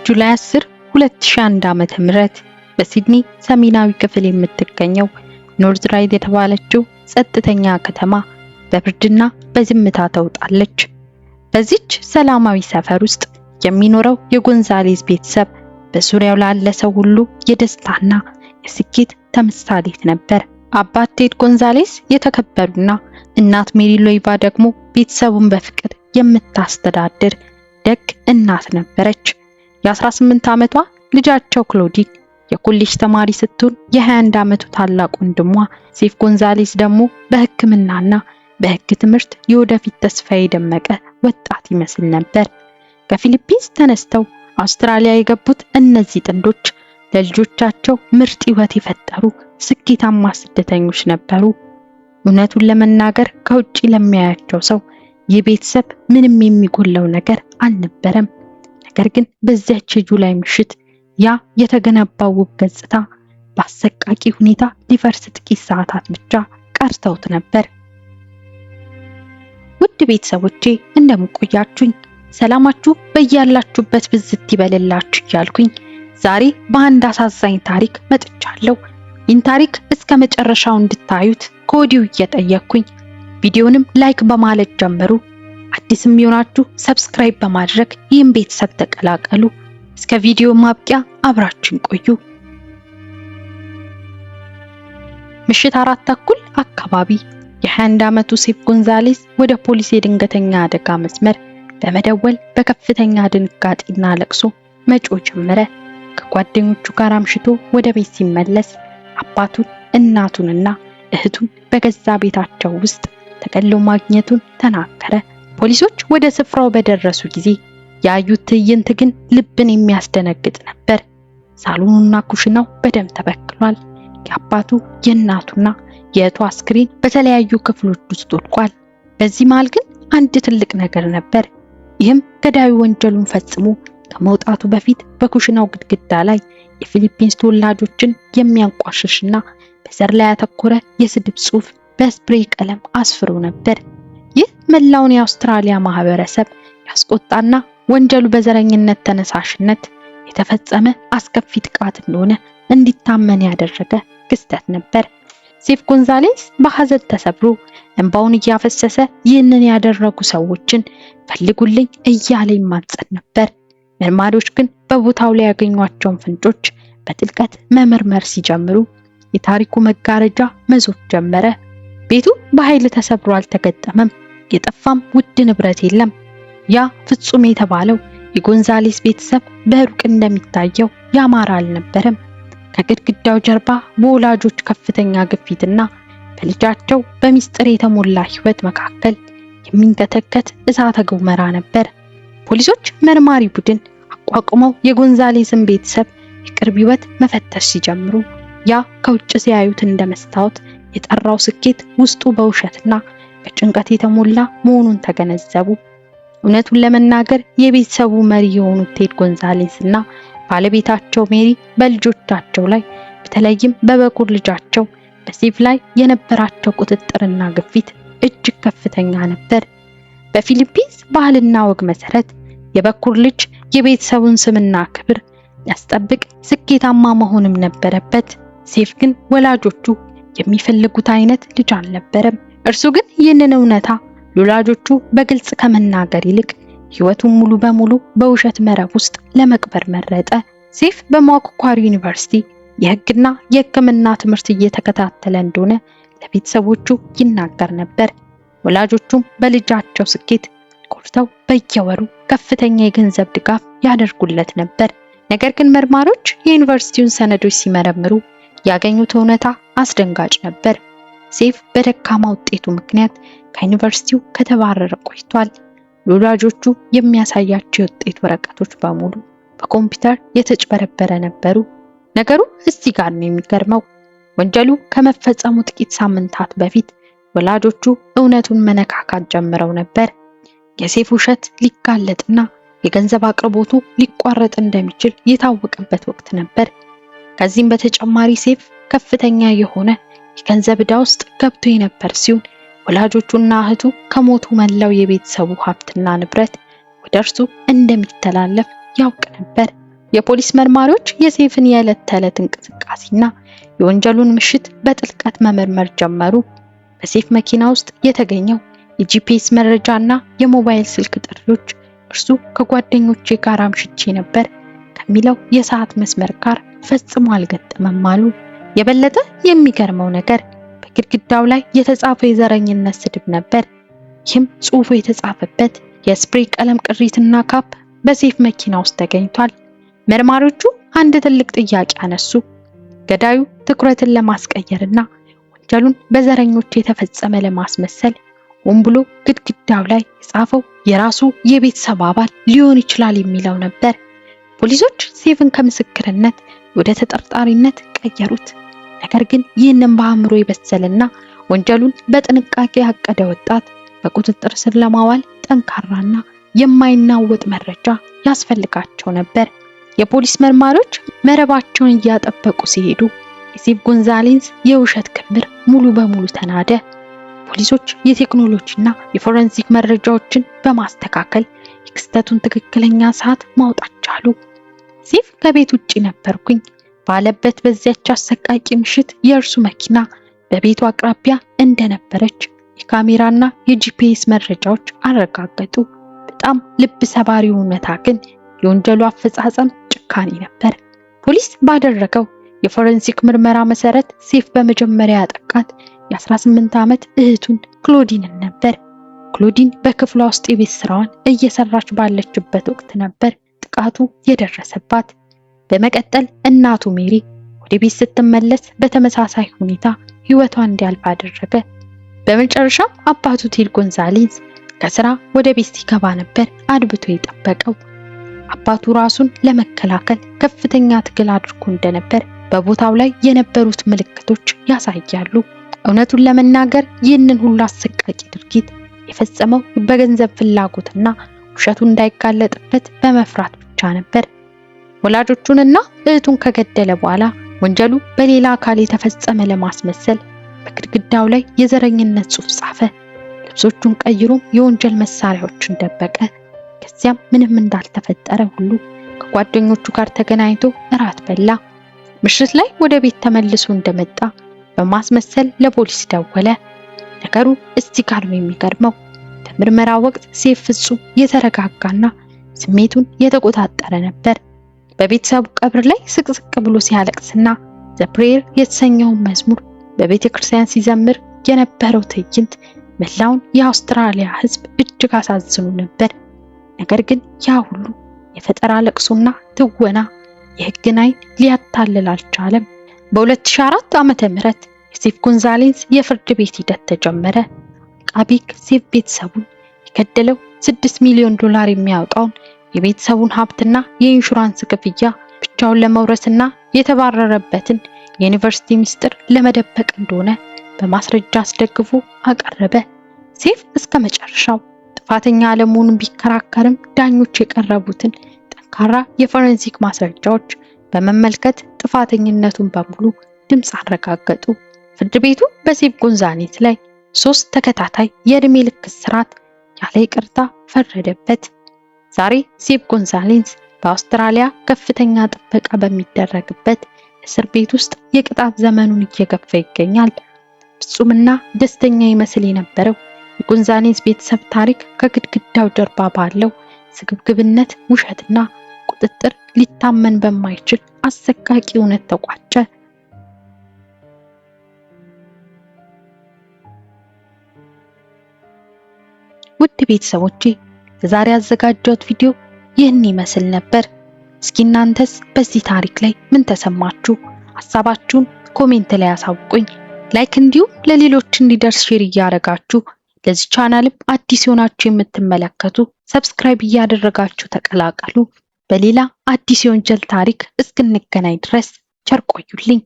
ጁላይ 10 2001 ዓመተ ምህረት በሲድኒ ሰሜናዊ ክፍል የምትገኘው ኖርዝ ራይድ የተባለችው ጸጥተኛ ከተማ በብርድና በዝምታ ተውጣለች። በዚች ሰላማዊ ሰፈር ውስጥ የሚኖረው የጎንዛሌዝ ቤተሰብ በዙሪያው ላለ ሰው ሁሉ የደስታና የስኬት ተምሳሌት ነበር። አባት ቴድ ጎንዛሌዝ የተከበሩና እናት ሜሪ ሎይቫ ደግሞ ቤተሰቡን በፍቅር የምታስተዳድር ደግ እናት ነበረች። የ18 ዓመቷ ልጃቸው ክሎዲን የኮሌጅ ተማሪ ስትሆን የ21 ዓመቱ ታላቅ ወንድሟ ሴፍ ጎንዛሌዝ ደግሞ በሕክምናና በሕግ ትምህርት የወደፊት ተስፋ የደመቀ ወጣት ይመስል ነበር። ከፊሊፒንስ ተነስተው አውስትራሊያ የገቡት እነዚህ ጥንዶች ለልጆቻቸው ምርጥ ሕይወት የፈጠሩ ስኬታማ ስደተኞች ነበሩ። እውነቱን ለመናገር ከውጪ ለሚያያቸው ሰው ይህ ቤተሰብ ምንም የሚጎለው ነገር አልነበረም። ነገር ግን በዚያች የጁላይ ምሽት ያ የተገነባው ውብ ገጽታ በአሰቃቂ ሁኔታ ሊፈርስ ጥቂት ሰዓታት ብቻ ቀርተውት ነበር። ውድ ቤተሰቦቼ እንደምቆያችሁኝ ሰላማችሁ በያላችሁበት ብዝት ይበልላችሁ እያልኩኝ ዛሬ በአንድ አሳዛኝ ታሪክ መጥቻለሁ። ይህን ታሪክ እስከ መጨረሻው እንድታዩት ከወዲሁ እየጠየቅኩኝ ቪዲዮንም ላይክ በማለት ጀምሩ። አዲስም የሆናችሁ ሰብስክራይብ በማድረግ ይህን ቤተሰብ ተቀላቀሉ። እስከ ቪዲዮ ማብቂያ አብራችሁን ቆዩ። ምሽት 4:30 አካባቢ የ21 ዓመቱ ሴፍ ጎንዛሌዝ ወደ ፖሊስ የድንገተኛ አደጋ መስመር በመደወል በከፍተኛ ድንጋጤና ለቅሶ መጮህ ጀመረ። ከጓደኞቹ ጋር አምሽቶ ወደ ቤት ሲመለስ አባቱን፣ እናቱንና እህቱን በገዛ ቤታቸው ውስጥ ተገለው ማግኘቱን ተናገረ። ፖሊሶች ወደ ስፍራው በደረሱ ጊዜ ያዩት ትዕይንት ግን ልብን የሚያስደነግጥ ነበር። ሳሎኑና ኩሽናው በደም ተበክሏል። የአባቱ የእናቱና የእህቱ አስክሬን በተለያዩ ክፍሎች ውስጥ ወድቋል። በዚህ መሃል ግን አንድ ትልቅ ነገር ነበር። ይህም ገዳዩ ወንጀሉን ፈጽሞ ከመውጣቱ በፊት በኩሽናው ግድግዳ ላይ የፊሊፒንስ ተወላጆችን የሚያንቋሽሽና በዘር ላይ ያተኮረ የስድብ ጽሑፍ በስፕሬይ ቀለም አስፍሮ ነበር። ይህ መላውን የአውስትራሊያ ማህበረሰብ ያስቆጣና ወንጀሉ በዘረኝነት ተነሳሽነት የተፈጸመ አስከፊ ጥቃት እንደሆነ እንዲታመን ያደረገ ክስተት ነበር። ሴፍ ጎንዛሌዝ በሐዘን ተሰብሮ እንባውን እያፈሰሰ ይህንን ያደረጉ ሰዎችን ፈልጉልኝ እያለ ይማጸን ነበር። መርማሪዎች ግን በቦታው ላይ ያገኟቸውን ፍንጮች በጥልቀት መመርመር ሲጀምሩ የታሪኩ መጋረጃ መዞር ጀመረ። ቤቱ በኃይል ተሰብሮ አልተገጠመም። የጠፋም ውድ ንብረት የለም። ያ ፍጹም የተባለው የጎንዛሌዝ ቤተሰብ በሩቅ እንደሚታየው ያማረ አልነበረም። ከግድግዳው ጀርባ በወላጆች ከፍተኛ ግፊትና በልጃቸው በሚስጥር የተሞላ ሕይወት መካከል የሚንተከተክ እሳተ ገሞራ ነበር። ፖሊሶች መርማሪ ቡድን አቋቁመው የጎንዛሌዝን ቤተሰብ የቅርብ ሕይወት መፈተሽ ሲጀምሩ ያ ከውጭ ሲያዩት እንደ መስታወት የጠራው ስኬት ውስጡ በውሸትና በጭንቀት የተሞላ መሆኑን ተገነዘቡ። እውነቱን ለመናገር የቤተሰቡ መሪ የሆኑት ቴድ ጎንዛሌዝ እና ባለቤታቸው ሜሪ በልጆቻቸው ላይ በተለይም በበኩር ልጃቸው በሴፍ ላይ የነበራቸው ቁጥጥርና ግፊት እጅግ ከፍተኛ ነበር። በፊሊፒንስ ባህልና ወግ መሰረት የበኩር ልጅ የቤተሰቡን ስምና ክብር ያስጠብቅ ስኬታማ መሆንም ነበረበት። ሴፍ ግን ወላጆቹ የሚፈልጉት አይነት ልጅ አልነበረም። እርሱ ግን ይህንን እውነታ ለወላጆቹ በግልጽ ከመናገር ይልቅ ሕይወቱን ሙሉ በሙሉ በውሸት መረብ ውስጥ ለመቅበር መረጠ። ሴፍ በማክዋሪ ዩኒቨርሲቲ የሕግና የሕክምና ትምህርት እየተከታተለ እንደሆነ ለቤተሰቦቹ ይናገር ነበር። ወላጆቹም በልጃቸው ስኬት ኮርተው በየወሩ ከፍተኛ የገንዘብ ድጋፍ ያደርጉለት ነበር። ነገር ግን መርማሪዎች የዩኒቨርሲቲውን ሰነዶች ሲመረምሩ ያገኙት እውነታ አስደንጋጭ ነበር። ሴፍ በደካማ ውጤቱ ምክንያት ከዩኒቨርሲቲው ከተባረረ ቆይቷል። ለወላጆቹ የሚያሳያቸው የውጤት ወረቀቶች በሙሉ በኮምፒውተር የተጭበረበረ ነበሩ። ነገሩ እዚህ ጋር ነው የሚገርመው። ወንጀሉ ከመፈጸሙ ጥቂት ሳምንታት በፊት ወላጆቹ እውነቱን መነካካት ጀምረው ነበር። የሴፍ ውሸት ሊጋለጥና የገንዘብ አቅርቦቱ ሊቋረጥ እንደሚችል የታወቀበት ወቅት ነበር። ከዚህም በተጨማሪ ሴፍ ከፍተኛ የሆነ የገንዘብ ዕዳ ውስጥ ገብቶ የነበር ሲሆን ወላጆቹና እህቱ ከሞቱ መላው የቤተሰቡ ሀብትና ንብረት ወደ እርሱ እንደሚተላለፍ ያውቅ ነበር። የፖሊስ መርማሪዎች የሴፍን የዕለት ተዕለት እንቅስቃሴና የወንጀሉን ምሽት በጥልቀት መመርመር ጀመሩ። በሴፍ መኪና ውስጥ የተገኘው የጂፒኤስ መረጃና የሞባይል ስልክ ጥሪዎች እርሱ ከጓደኞቼ ጋር አምሽቼ ነበር ከሚለው የሰዓት መስመር ጋር ፈጽሞ አልገጠመም አሉ። የበለጠ የሚገርመው ነገር በግድግዳው ላይ የተጻፈው የዘረኝነት ስድብ ነበር። ይህም ጽሑፉ የተጻፈበት የስፕሬይ ቀለም ቅሪትና ካፕ በሴፍ መኪና ውስጥ ተገኝቷል። መርማሪዎቹ አንድ ትልቅ ጥያቄ አነሱ። ገዳዩ ትኩረትን ለማስቀየርና ወንጀሉን በዘረኞች የተፈጸመ ለማስመሰል ሆን ብሎ ግድግዳው ላይ የጻፈው የራሱ የቤተሰብ አባል ሊሆን ይችላል የሚለው ነበር። ፖሊሶች ሴፍን ከምስክርነት ወደ ተጠርጣሪነት ቀየሩት። ነገር ግን ይህንን በአእምሮ የበሰለና ወንጀሉን በጥንቃቄ ያቀደ ወጣት በቁጥጥር ስር ለማዋል ጠንካራና የማይናወጥ መረጃ ያስፈልጋቸው ነበር። የፖሊስ መርማሪዎች መረባቸውን እያጠበቁ ሲሄዱ የሴፍ ጎንዛሌዝ የውሸት ክምር ሙሉ በሙሉ ተናደ። ፖሊሶች የቴክኖሎጂና የፎረንሲክ መረጃዎችን በማስተካከል የክስተቱን ትክክለኛ ሰዓት ማውጣት ቻሉ። ሴፍ ከቤት ውጪ ነበርኩኝ ባለበት በዚያች አሰቃቂ ምሽት የእርሱ መኪና በቤቱ አቅራቢያ እንደነበረች የካሜራና የጂፒኤስ መረጃዎች አረጋገጡ። በጣም ልብ ሰባሪው እውነታ ግን የወንጀሉ አፈጻጸም ጭካኔ ነበር። ፖሊስ ባደረገው የፎረንሲክ ምርመራ መሰረት ሴፍ በመጀመሪያ ያጠቃት የ18 ዓመት እህቱን ክሎዲንን ነበር። ክሎዲን በክፍሏ ውስጥ የቤት ስራዋን እየሰራች ባለችበት ወቅት ነበር ጥቃቱ የደረሰባት። በመቀጠል እናቱ ሜሪ ወደ ቤት ስትመለስ በተመሳሳይ ሁኔታ ህይወቷ እንዲያልፍ አደረገ። በመጨረሻም አባቱ ቴድ ጎንዛሌዝ ከስራ ወደ ቤት ሲገባ ነበር አድብቶ የጠበቀው። አባቱ ራሱን ለመከላከል ከፍተኛ ትግል አድርጎ እንደነበር በቦታው ላይ የነበሩት ምልክቶች ያሳያሉ። እውነቱን ለመናገር ይህንን ሁሉ አሰቃቂ ድርጊት የፈጸመው በገንዘብ ፍላጎትና ውሸቱ እንዳይጋለጥበት በመፍራት ብቻ ነበር። ወላጆቹንና እህቱን ከገደለ በኋላ ወንጀሉ በሌላ አካል የተፈጸመ ለማስመሰል በግድግዳው ላይ የዘረኝነት ጽሑፍ ጻፈ። ልብሶቹን ቀይሮም የወንጀል መሳሪያዎችን ደበቀ። ከዚያም ምንም እንዳልተፈጠረ ሁሉ ከጓደኞቹ ጋር ተገናኝቶ እራት በላ። ምሽት ላይ ወደ ቤት ተመልሶ እንደመጣ በማስመሰል ለፖሊስ ደወለ። ነገሩ እዚህ ጋር ነው የሚገርመው። በምርመራ ወቅት ሴፍ ፍጹም የተረጋጋና ስሜቱን የተቆጣጠረ ነበር። በቤተሰቡ ቀብር ላይ ስቅስቅ ብሎ ሲያለቅስና ዘ ፕሬየር የተሰኘውን መዝሙር በቤተ ክርስቲያን ሲዘምር የነበረው ትዕይንት መላውን የአውስትራሊያ ሕዝብ እጅግ አሳዝኖ ነበር። ነገር ግን ያ ሁሉ የፈጠራ ለቅሶና ትወና የሕግን ዓይን ሊያታልል አልቻለም። በ2004 ዓመተ ምህረት የሴፍ ጎንዛሌዝ የፍርድ ቤት ሂደት ተጀመረ። አቃቤ ሕግ ሴፍ ቤተሰቡን የገደለው $6 ሚሊዮን የሚያወጣውን የቤተሰቡን ሀብትና የኢንሹራንስ ክፍያ ብቻውን ለመውረስና የተባረረበትን የዩኒቨርሲቲ ሚስጥር ለመደበቅ እንደሆነ በማስረጃ አስደግፎ አቀረበ። ሴፍ እስከ መጨረሻው ጥፋተኛ አለመሆኑን ቢከራከርም ዳኞች የቀረቡትን ጠንካራ የፎረንሲክ ማስረጃዎች በመመልከት ጥፋተኝነቱን በሙሉ ድምፅ አረጋገጡ። ፍርድ ቤቱ በሴፍ ጎንዛሌዝ ላይ 3 ተከታታይ የዕድሜ ልክ እስራት ያለ ይቅርታ ፈረደበት። ዛሬ ሴፍ ጎንዛሌዝ በአውስትራሊያ ከፍተኛ ጥበቃ በሚደረግበት እስር ቤት ውስጥ የቅጣት ዘመኑን እየገፋ ይገኛል። ፍጹምና ደስተኛ ይመስል የነበረው የጎንዛሌዝ ቤተሰብ ታሪክ ከግድግዳው ጀርባ ባለው ስግብግብነት፣ ውሸትና ቁጥጥር ሊታመን በማይችል አሰቃቂ እውነት ተቋጨ። ውድ ቤተሰቦቼ ለዛሬ ያዘጋጀሁት ቪዲዮ ይህን ይመስል ነበር። እስኪ እናንተስ በዚህ ታሪክ ላይ ምን ተሰማችሁ? ሐሳባችሁን ኮሜንት ላይ አሳውቁኝ። ላይክ እንዲሁም ለሌሎች እንዲደርስ ሼር እያደረጋችሁ ለዚህ ቻናልም አዲስ ሆናችሁ የምትመለከቱ ሰብስክራይብ እያደረጋችሁ ተቀላቀሉ። በሌላ አዲስ የወንጀል ታሪክ እስክንገናኝ ድረስ ቸር ቆዩልኝ።